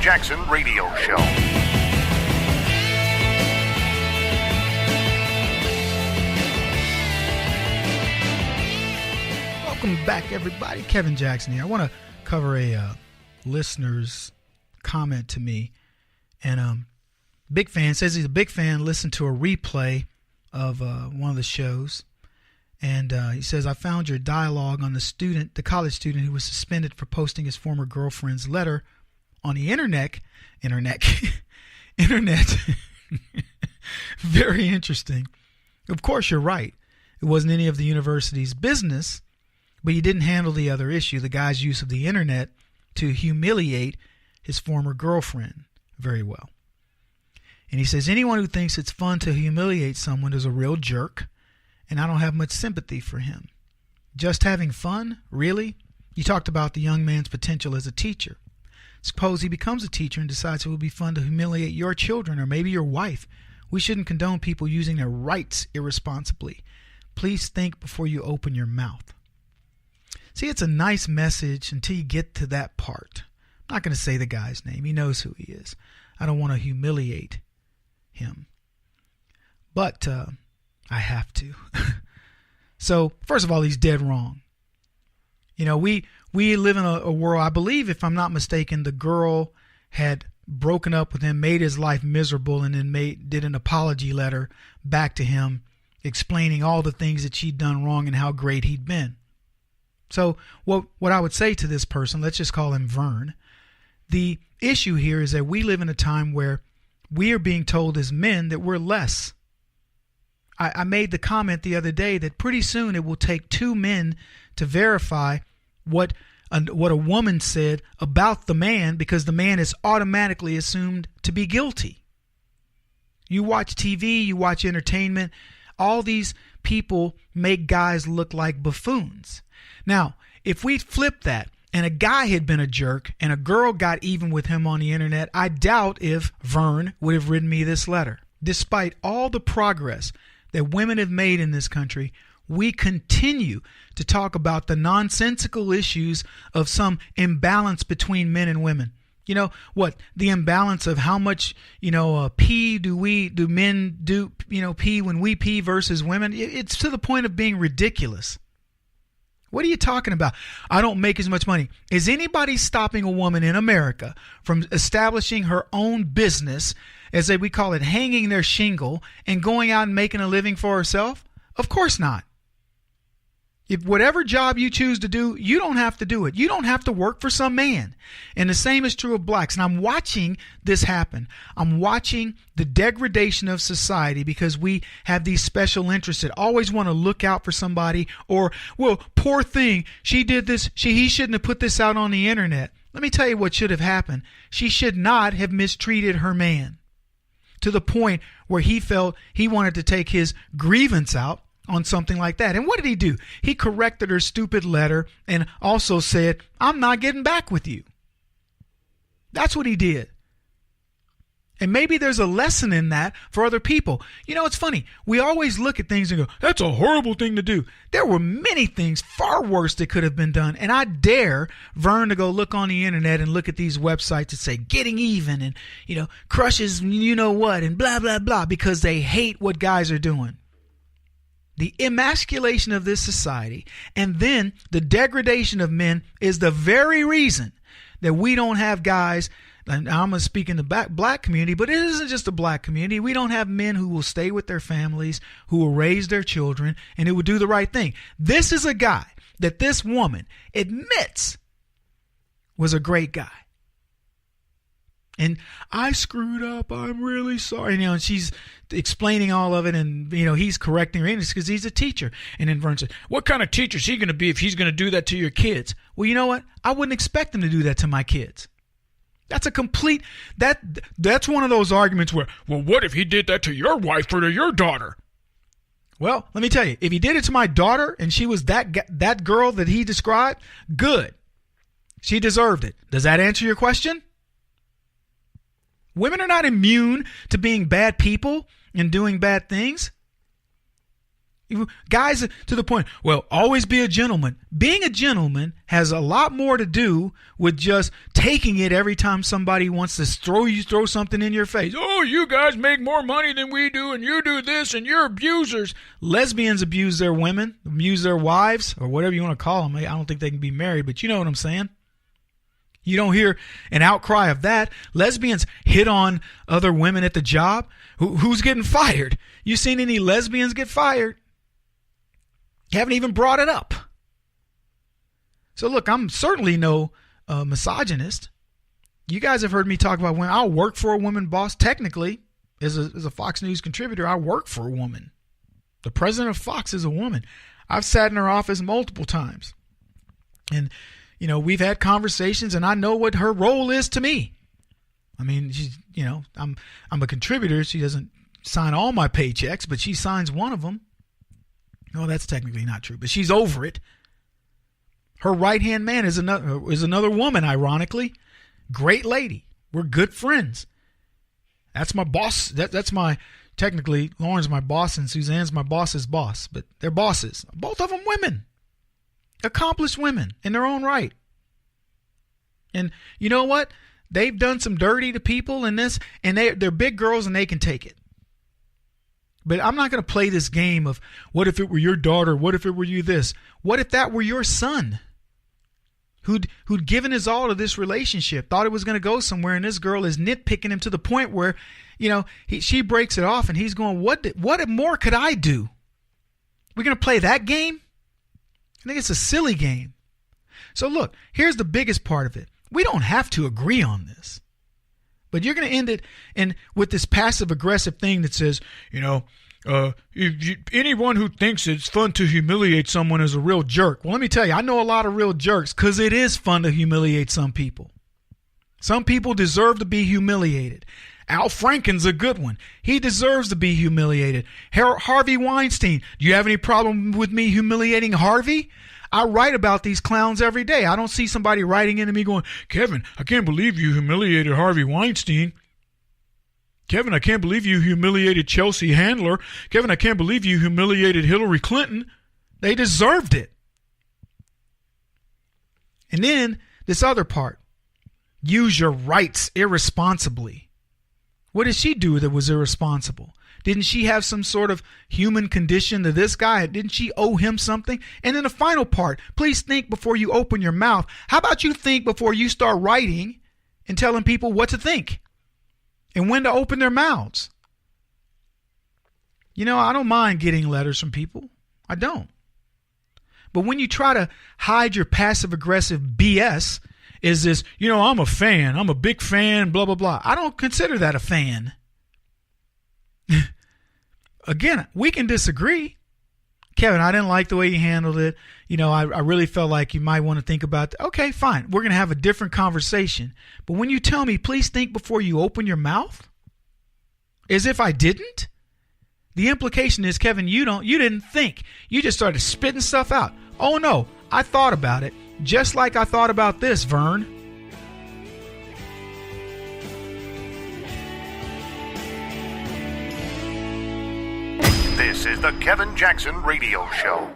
Jackson Radio Show. Welcome back, everybody. Kevin Jackson here. I want to cover a listener's comment to me. And big fan, says he's a big fan, listened to a replay of one of the shows. And he says, I found your dialogue on the college student who was suspended for posting his former girlfriend's letter on the internet. Very interesting. Of course, you're right. It wasn't any of the university's business, but you didn't handle the other issue, the guy's use of the internet to humiliate his former girlfriend, very well. And he says, anyone who thinks it's fun to humiliate someone is a real jerk, and I don't have much sympathy for him. Just having fun? Really? You talked about the young man's potential as a teacher. Suppose he becomes a teacher and decides it would be fun to humiliate your children or maybe your wife. We shouldn't condone people using their rights irresponsibly. Please think before you open your mouth. See, it's a nice message until you get to that part. I'm not going to say the guy's name. He knows who he is. I don't want to humiliate him. But I have to. So, first of all, he's dead wrong. You know, we live in a world, I believe, if I'm not mistaken, the girl had broken up with him, made his life miserable, and then did an apology letter back to him explaining all the things that she'd done wrong and how great he'd been. So what I would say to this person, let's just call him Verne, the issue here is that we live in a time where we are being told as men that we're less. I made the comment the other day that pretty soon it will take two men to verify what a woman said about the man, because the man is automatically assumed to be guilty. You watch TV, you watch entertainment, all these people make guys look like buffoons. Now, if we flip that and a guy had been a jerk and a girl got even with him on the internet, I doubt if Verne would have written me this letter. Despite all the progress that women have made in this country, we continue to talk about the nonsensical issues of some imbalance between men and women. You know what? The imbalance of how much, pee do men do, pee when we pee versus women. It's to the point of being ridiculous. What are you talking about? I don't make as much money. Is anybody stopping a woman in America from establishing her own business, as we call it, hanging their shingle, and going out and making a living for herself? Of course not. If whatever job you choose to do, you don't have to do it. You don't have to work for some man. And the same is true of blacks. And I'm watching this happen. I'm watching the degradation of society because we have these special interests that always want to look out for somebody, or, well, poor thing, she did this, he shouldn't have put this out on the internet. Let me tell you what should have happened. She should not have mistreated her man to the point where he felt he wanted to take his grievance out on something like that. And what did he do? He corrected her stupid letter and also said, I'm not getting back with you. That's what he did. And maybe there's a lesson in that for other people. You know, it's funny. We always look at things and go, that's a horrible thing to do. There were many things far worse that could have been done. And I dare Verne to go look on the internet and look at these websites that say getting even and, crushes, what, and blah, blah, blah, because they hate what guys are doing. The emasculation of this society and then the degradation of men is the very reason that we don't have guys, and I'm going to speak in the black community, but it isn't just the black community. We don't have men who will stay with their families, who will raise their children, and who will do the right thing. This is a guy that this woman admits was a great guy. And I screwed up. I'm really sorry. And she's explaining all of it, and he's correcting her English because he's a teacher. And then Verne says, "What kind of teacher is he going to be if he's going to do that to your kids?" Well, you know what? I wouldn't expect him to do that to my kids. That's a complete that's one of those arguments where, well, what if he did that to your wife or to your daughter? Well, let me tell you, if he did it to my daughter and she was that girl that he described, good. She deserved it. Does that answer your question? Women are not immune to being bad people and doing bad things. Guys to the point, well, always be a gentleman. Being a gentleman has a lot more to do with just taking it every time somebody wants to throw something in your face. Oh, you guys make more money than we do, and you do this, and you're abusers. Lesbians abuse their women, abuse their wives, or whatever you want to call them. I don't think they can be married, but you know what I'm saying. You don't hear an outcry of that. Lesbians hit on other women at the job. Who's getting fired? You seen any lesbians get fired? Haven't even brought it up. So look, I'm certainly no misogynist. You guys have heard me talk about women. I'll work for a woman boss. Technically, as a Fox News contributor, I work for a woman. The president of Fox is a woman. I've sat in her office multiple times. And, you know, we've had conversations, and I know what her role is to me. I mean, she's, you know, I'm a contributor. She doesn't sign all my paychecks, but she signs one of them. No, that's technically not true, but she's over it. Her right-hand man is another woman, ironically. Great lady. We're good friends. That's my boss. That's my, technically, Lauren's my boss and Suzanne's my boss's boss, but they're bosses. Both of them women. Accomplished women in their own right. And you know what? They've done some dirty to people in this, and they're big girls and they can take it. But I'm not going to play this game of what if it were your daughter? What if it were you this? What if that were your son who'd given his all to this relationship, thought it was going to go somewhere, and this girl is nitpicking him to the point where, you know, she breaks it off and he's going, what more could I do? We're going to play that game? I think it's a silly game. So look, here's the biggest part of it. We don't have to agree on this. But you're going to end it with this passive-aggressive thing that says, you know, anyone who thinks it's fun to humiliate someone is a real jerk. Well, let me tell you, I know a lot of real jerks because it is fun to humiliate some people. Some people deserve to be humiliated. Al Franken's a good one. He deserves to be humiliated. Harvey Weinstein. Do you have any problem with me humiliating Harvey? I write about these clowns every day. I don't see somebody writing into me going, Kevin, I can't believe you humiliated Harvey Weinstein. Kevin, I can't believe you humiliated Chelsea Handler. Kevin, I can't believe you humiliated Hillary Clinton. They deserved it. And then this other part, use your rights irresponsibly. What did she do that was irresponsible? Didn't she have some sort of human condition to this guy? Didn't she owe him something? And then the final part, please think before you open your mouth. How about you think before you start writing and telling people what to think and when to open their mouths? You know, I don't mind getting letters from people. I don't. But when you try to hide your passive-aggressive BS, is this, you know, I'm a fan. I'm a big fan, blah, blah, blah. I don't consider that a fan. Again, we can disagree. Kevin, I didn't like the way you handled it. You know, I really felt like you might want to think about that. Okay, fine. We're going to have a different conversation. But when you tell me, please think before you open your mouth, as if I didn't, the implication is, Kevin, you didn't think. You just started spitting stuff out. Oh, no, I thought about it. Just like I thought about this, Verne. This is the Kevin Jackson Radio Show.